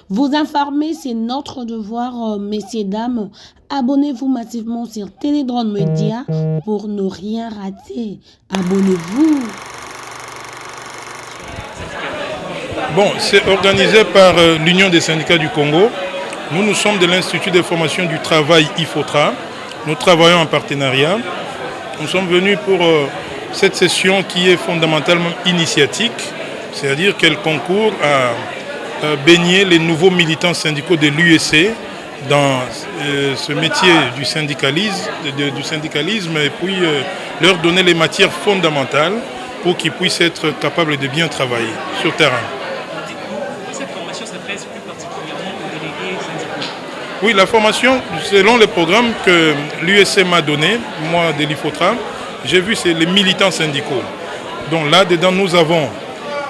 Vous informer, c'est notre devoir, messieurs, dames. Abonnez-vous massivement sur Télédrone Média pour ne rien rater. Abonnez-vous. Bon, c'est organisé par l'Union des syndicats du Congo. Nous sommes de l'Institut de formation du travail IFOTRA. Nous travaillons en partenariat. Nous sommes venus pour cette session qui est fondamentalement initiatique, c'est-à-dire qu'elle concourt à baigner les nouveaux militants syndicaux de l'UEC dans ce métier du syndicalisme et puis leur donner les matières fondamentales pour qu'ils puissent être capables de bien travailler sur terrain. Cette formation s'adresse plus particulièrement aux délégués syndicaux. Oui, la formation, selon le programme que l'UEC m'a donné, moi de l'IFOTRA, j'ai vu c'est les militants syndicaux. Donc là-dedans, nous avons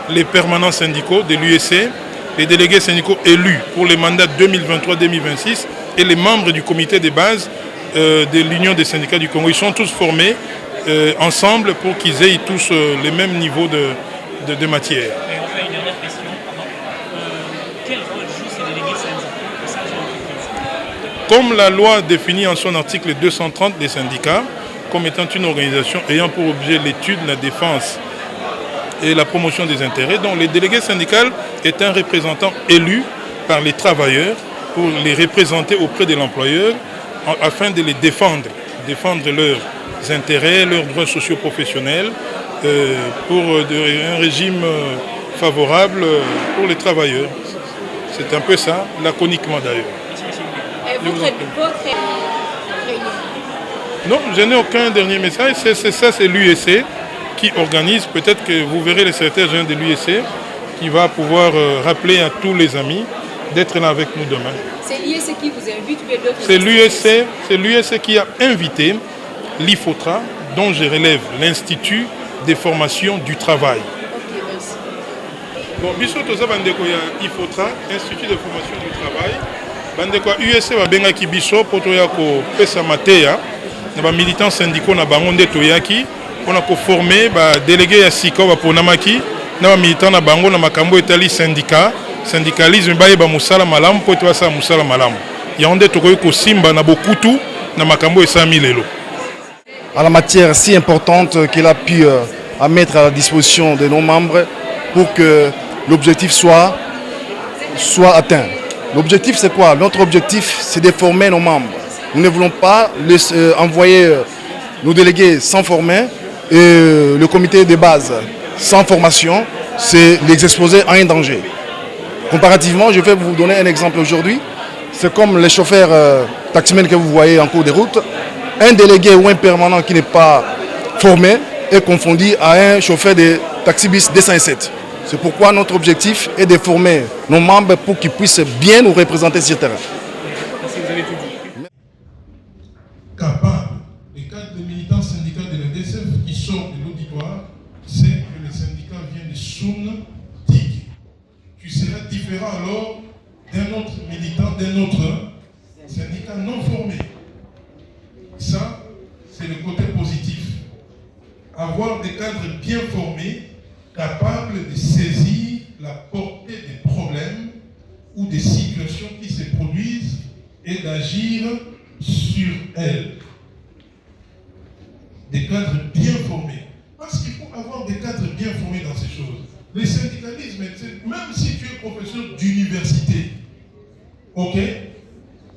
les permanents syndicaux de l'UEC, les délégués syndicaux élus pour les mandats 2023-2026 et les membres du comité de base de l'Union des syndicats du Congo. Ils sont tous formés ensemble pour qu'ils aient tous les mêmes niveaux de matière. Et enfin, une dernière question. Quel rôle jouent ces délégués syndicaux au sein de l'entreprise? Comme la loi définit en son article 230 les syndicats, comme étant une organisation ayant pour objet l'étude, la défense et la promotion des intérêts, dont le délégué syndical est un représentant élu par les travailleurs pour les représenter auprès de l'employeur afin de les défendre leurs intérêts, leurs droits socio-professionnels pour un régime favorable pour les travailleurs. C'est un peu ça, laconiquement d'ailleurs. Non, je n'ai aucun dernier message. C'est l'UEC qui organise. Peut-être que vous verrez le secrétaire général de l'UEC qui va pouvoir rappeler à tous les amis d'être là avec nous demain. C'est l'UEC qui vous invite ou d'autres? C'est l'UEC qui a invité l'IFOTRA, dont je relève l'Institut des formations du travail. Ok, merci. Bon, biso toza bandeko ya IFOTRA, Institut de formation du travail. Bandeko UEC va benga ki biso poto ya ko pesa mateya na ba militants syndicaux na bango nde toyaki pona ko former ba délégué ya sika ba ponamaki na ba militants na bango na makambo etali syndicalisme ba yeba musala malamu poto asa musala malamu. Ya onde tokoyi ko simba na bokutu na makambo esami lelo. À la matière si importante qu'il a pu mettre à la disposition de nos membres pour que l'objectif soit atteint. L'objectif c'est quoi? Notre objectif c'est de former nos membres. Nous ne voulons pas envoyer nos délégués sans former et le comité de base sans formation, c'est les exposer à un danger. Comparativement, je vais vous donner un exemple aujourd'hui. C'est comme les chauffeurs taximens que vous voyez en cours de route. Un délégué ou un permanent qui n'est pas formé est confondu à un chauffeur de taxi-bis 207. C'est pourquoi notre objectif est de former nos membres pour qu'ils puissent bien nous représenter sur le terrain. Merci, vous avez tout dit. Capable, les cadres des militants syndicaux de la DSF qui sortent de l'auditoire, c'est que les syndicats viennent de Soun Tig. Tu seras différent alors d'un autre militant, d'un autre syndicat non formé. Ça, c'est le côté positif. Avoir des cadres bien formés, capables de saisir la portée des problèmes ou des situations qui se produisent et d'agir sur elles. Des cadres bien formés. Parce qu'il faut avoir des cadres bien formés dans ces choses. Le syndicalisme, même si tu es professeur d'université, ok,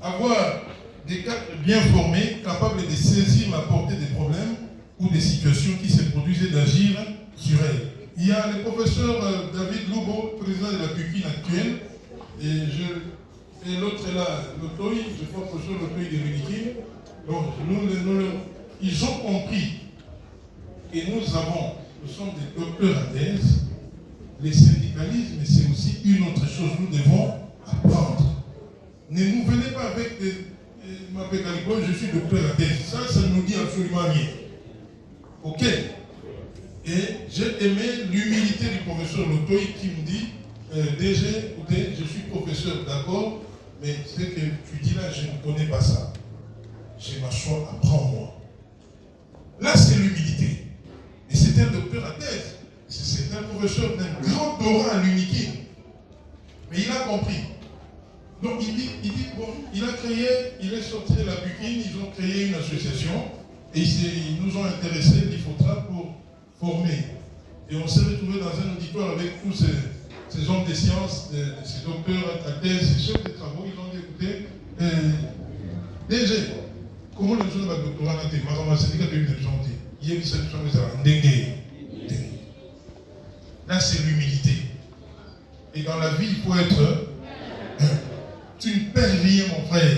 avoir des cadres bien formés, capables de saisir la portée des problèmes ou des situations qui se produisent et d'agir sur elles. Il y a le professeur David Lubo, président de la PUCIN actuelle, et l'autre est là, l'Autoï, je crois professeur l'Autoï de Médiquine. Donc, ils ont compris et nous sommes des docteurs à thèse. Le syndicalisme, c'est aussi une autre chose, nous devons apprendre. Ne nous venez pas avec des... je suis docteur à thèse. Ça ne nous dit absolument rien. Ok. Et j'ai aimé l'humilité du professeur Lotoy qui me dit DG, écoutez, je suis professeur, d'accord, mais ce que tu dis là, je ne connais pas ça. Je m'assois, apprends-moi. Là, c'est l'humilité. Et c'est un docteur à thèse. C'est un professeur d'un grand doctorat à l'UNIKIN. Mais il a compris. Donc il dit, bon, il est sorti de la Bukine, ils ont créé une association et ils nous ont intéressés, l'IFOTRA, pour former. Et on s'est retrouvé dans un auditoire avec tous ces hommes de sciences, ces docteurs à thèse, ces chefs de travaux. Ils ont dit, écoutez, DG, comment les gens de doctorat ont été, madame, syndicat de l'université, il y a une solution qui s'appelle là, c'est l'humilité. Et dans la vie, il faut être. Tu ne perds rien, mon frère.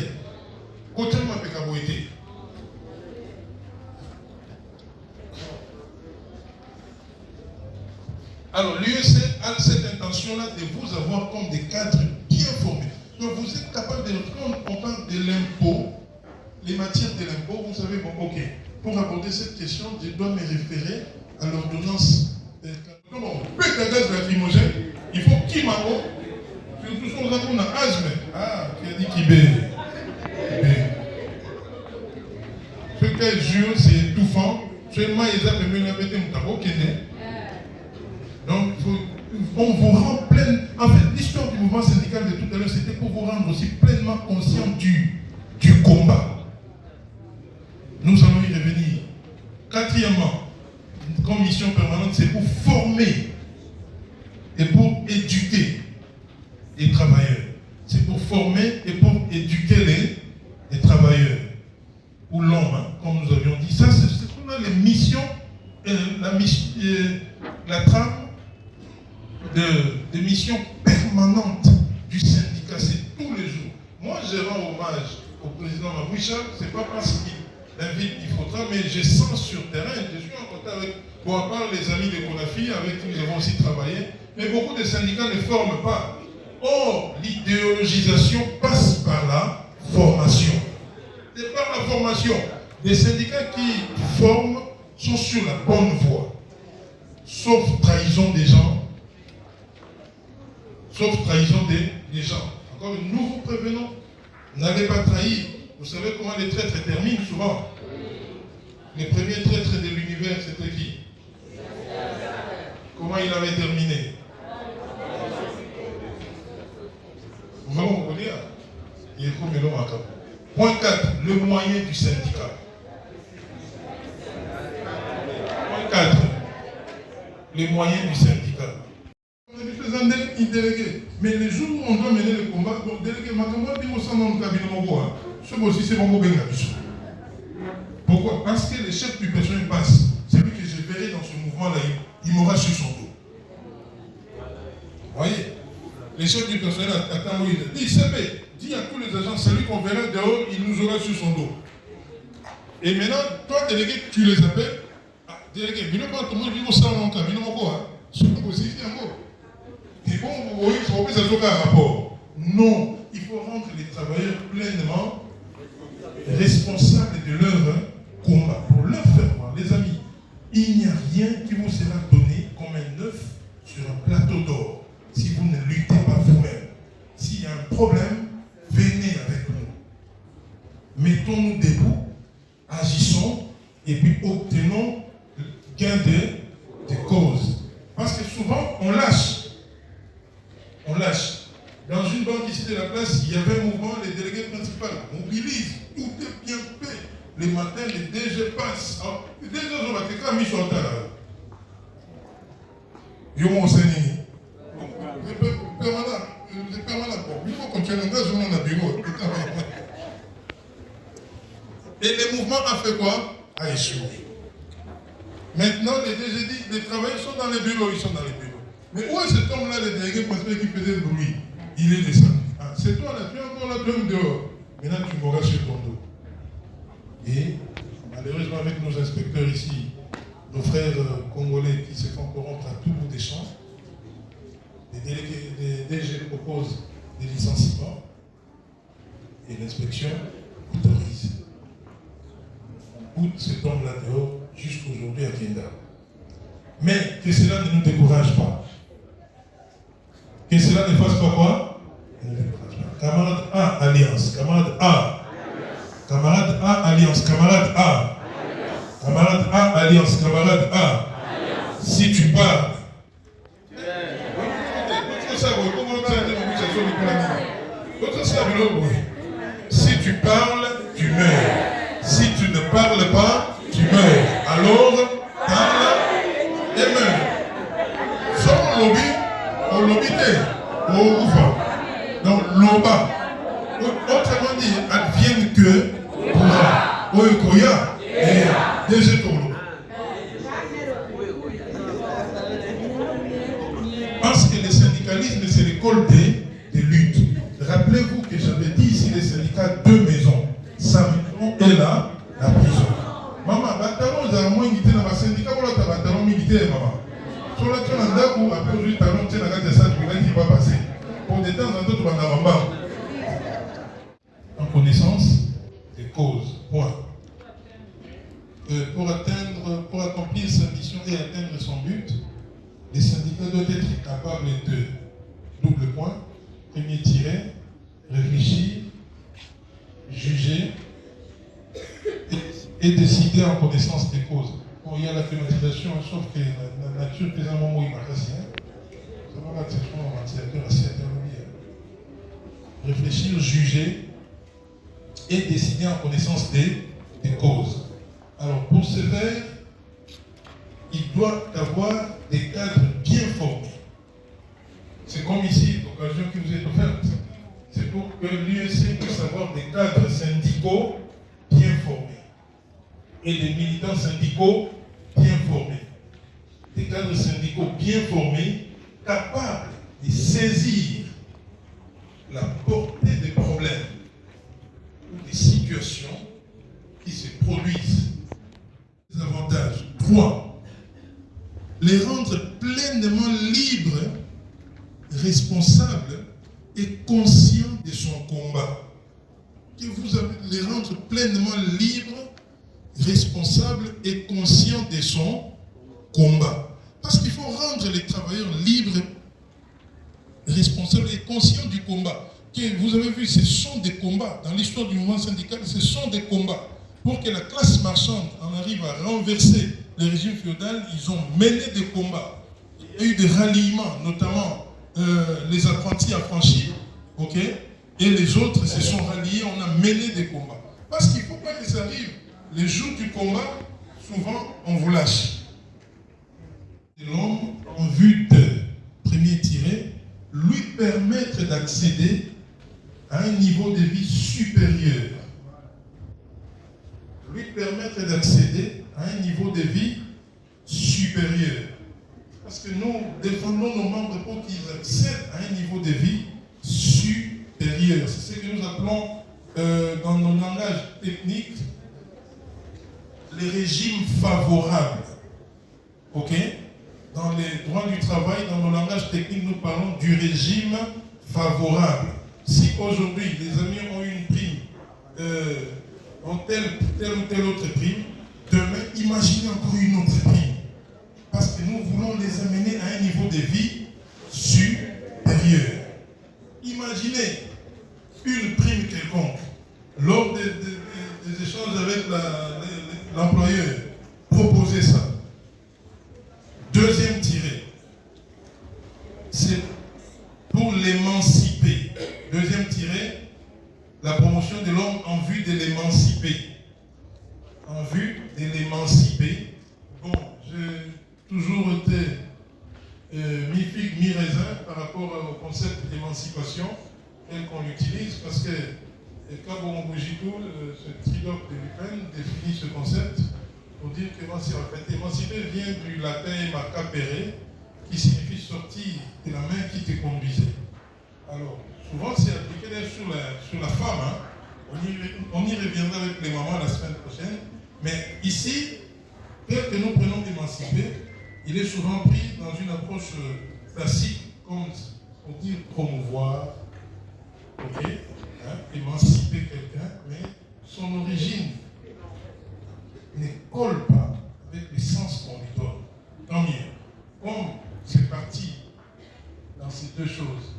Autrement, pécaboité. Alors, l'UEC a cette intention-là de vous avoir comme des cadres bien formés. Donc, vous êtes capable de, quand on parle de l'impôt, les matières de l'impôt, vous savez, bon, ok, pour aborder cette question, je dois me référer à l'ordonnance. Comment on peut un gaz lacrymogène, il faut qu'il m'a surtout si on a asthme. Ah, qui a dit qu'il bé. Ce qu'elle jure, c'est étouffant. Seulement, ils ont même la bête donc, on vous rend plein. En fait, l'histoire du mouvement syndical de tout à l'heure, c'était pour vous rendre aussi pleinement conscient du combat. Nous allons y revenir. Quatrièmement, comme mission permanente, c'est pour former et pour éduquer les travailleurs. C'est pour former et pour éduquer les travailleurs. Ou l'homme, hein, comme nous avions dit. Ça, c'est ce qu'on a les missions, la trame de missions permanentes du syndicat. C'est tous les jours. Moi, je rends hommage au président Maboucha. Ce n'est pas parce qu'il invite l'IFOTRA, mais je sens sur terrain, je suis en contact avec, bon, à part les amis de Konafi, avec qui nous avons aussi travaillé, mais beaucoup de syndicats ne forment pas. Or, l'idéologisation passe par la formation. C'est par la formation. Les syndicats qui forment sont sur la bonne voie. Sauf trahison des gens. Sauf trahison des gens. Encore nous vous prévenons, n'allez pas trahir. Vous savez comment les traîtres terminent souvent. Les premiers traîtres de l'univers, c'était qui? Comment il avait terminé? Vous allez vous dire, il est comme l'homme à cap. Point 4, le moyen du syndicat. Point 4, les moyens du syndicat. On a dit faisant délégué. Mais les jours où on doit mener le combat, donc délégué, maintenant, dis-moi ça dans le cabinet Mogo. Ce aussi, c'est Mogo Benga. Pourquoi? Parce que le chef du personnel passe. Celui que je verrai dans ce mouvement-là, il m'aura sur son dos. Vous voyez? Les chefs du personnel attendent Moïse. Dis, CP, dis à tous les agents, celui qu'on verra dehors, il nous aura sur son dos. Et maintenant, toi, délégué, tu les appelles. Ah, délégué, il ne faut pas tout le monde dire ça dans le cabinet Mogo. C'est aussi un mot. Et bon, vous voyez, il faut que ça soit un rapport. Non, il faut rendre les travailleurs pleinement responsables de leur combat, pour leur faire voir. Les amis, il n'y a rien qui vous sera donné comme un œuf sur un plateau d'or si vous ne luttez pas vous-même. S'il y a un problème, venez avec nous. Mettons-nous debout, agissons et puis obtenons gain de cause. Parce que souvent, on lâche. On lâche. Dans une banque ici de la place, il y avait un mouvement, les délégués principaux mobilisent, tout est bien fait. Les matins, les DG passent. Les DG ont été quand mis sur le tas là. Yo mon Seigneur. C'est permanent. Bon, il faut continuer l'engagement dans le bureau. Et le mouvement a fait quoi? A échoué. Maintenant, les DG disent, les travailleurs sont dans les bureaux, ils sont dans les bureaux. Mais où est cet homme-là, le délégué principal qui faisait le bruit? Il est descendu. Ah, c'est toi là, tu es encore là, tu es dehors. Maintenant, tu mourras sur ton dos. Et malheureusement, avec nos inspecteurs ici, nos frères congolais qui se font corrompre à tout bout des champs, les DG proposent des licenciements et l'inspection autorise. On pousse cet homme-là dehors jusqu'aujourd'hui à Kenda. Mais que cela ne nous décourage pas. Que cela ne fasse pas quoi? Camarade A, alliance. Camarade A. Camarade A, alliance. Camarade A. Camarade A, alliance. Camarade A. Si tu pars. Votre ça, Alors oui. Si tu parles, tu meurs. Si tu ne parles pas, tu meurs. Alors, parle et meurs. Sans lobby, au lobité, au oufa. Donc, loba. Autrement dit, advienne que pourra. Oyokoya et déjà tolo. Parce que le syndicalisme, c'est l'école des luttes. Rappelez-vous que j'avais dit ici les syndicats deux maisons. Sa maison et la prison. Maman, batalon, vous avez moins guité dans ma syndicat, vous avez batalon militaire, maman. Sur la tête, on a un après aujourd'hui, talon, tiens, la gare de ça, tu vas dire, va passer. Pour des temps en temps, tu vas en bas. En connaissance des causes. Point. Pour accomplir sa mission et atteindre son but, les syndicats doivent être capables de double point, premier tiret, réfléchir, juger et décider en connaissance des causes. Bon, il y a la climatisation, sauf que la nature présente un moment où il m'a cassé. Ça va la question en ventilateur assez intermédiaire. Réfléchir, juger et décider en connaissance des causes. Alors, pour ce faire, il doit avoir des cadres bien formés. C'est comme ici, l'occasion qui vous est offerte. C'est pour que l'UEC puisse avoir des cadres syndicaux bien formés et des militants syndicaux bien formés. Des cadres syndicaux bien formés, capables de saisir la portée des problèmes ou des situations qui se produisent. Les avantages. 3. Les rendre pleinement libres, responsables et conscients de son combat. Que vous allez les rendre pleinement libres, responsables et conscients de son combat. Parce qu'il faut rendre les travailleurs libres, responsables et conscients du combat. Que vous avez vu, ce sont des combats. Dans l'histoire du mouvement syndical, ce sont des combats. Pour que la classe marchande en arrive à renverser le régime féodal, ils ont mené des combats. Il y a eu des ralliements, notamment les apprentis affranchis, ok, et les autres se sont ralliés, on a mené des combats. Parce qu'il ne faut pas que ça arrive. Les jours du combat, souvent, on vous lâche. L'homme, en vue de premier tiré, lui permettre d'accéder à un niveau de vie supérieur. Lui permettre d'accéder à un niveau de vie supérieur. Parce que nous défendons nos membres pour qu'ils accèdent à un niveau de vie supérieur. C'est ce que nous appelons dans nos langages techniques les régimes favorables. Ok? Dans les droits du travail, dans nos langages techniques, nous parlons du régime favorable. Si aujourd'hui les amis ont une prime, ont telle ou telle autre prime, demain, imaginez encore une autre prime. Parce que nous voulons les amener à un niveau de vie supérieur. Imaginez une prime quelconque. Lors des échanges avec l'employeur, proposez ça. Deuxième tiré, c'est pour l'émanciper. Deuxième tiré, la promotion de l'homme en vue de l'émanciper. En vue de l'émanciper. Bon, j'ai toujours été mi-figue, mi-raisin par rapport au concept d'émancipation tel qu'on l'utilise, parce que Kabo Mbujitou, ce trilogue de l'Ukraine, définit ce concept pour dire que émanciper vient du latin macapere, qui signifie sortir de la main qui te conduisait. Alors, souvent c'est appliqué sur la femme. Hein. On y reviendra avec les mamans la semaine prochaine. Mais ici, tel que nous prenons d'émanciper, il est souvent pris dans une approche classique, comme pour dire promouvoir, ok, hein, émanciper quelqu'un, mais son origine ne colle pas avec les sens qu'on lui donne. Tant mieux. Comme c'est parti dans ces deux choses,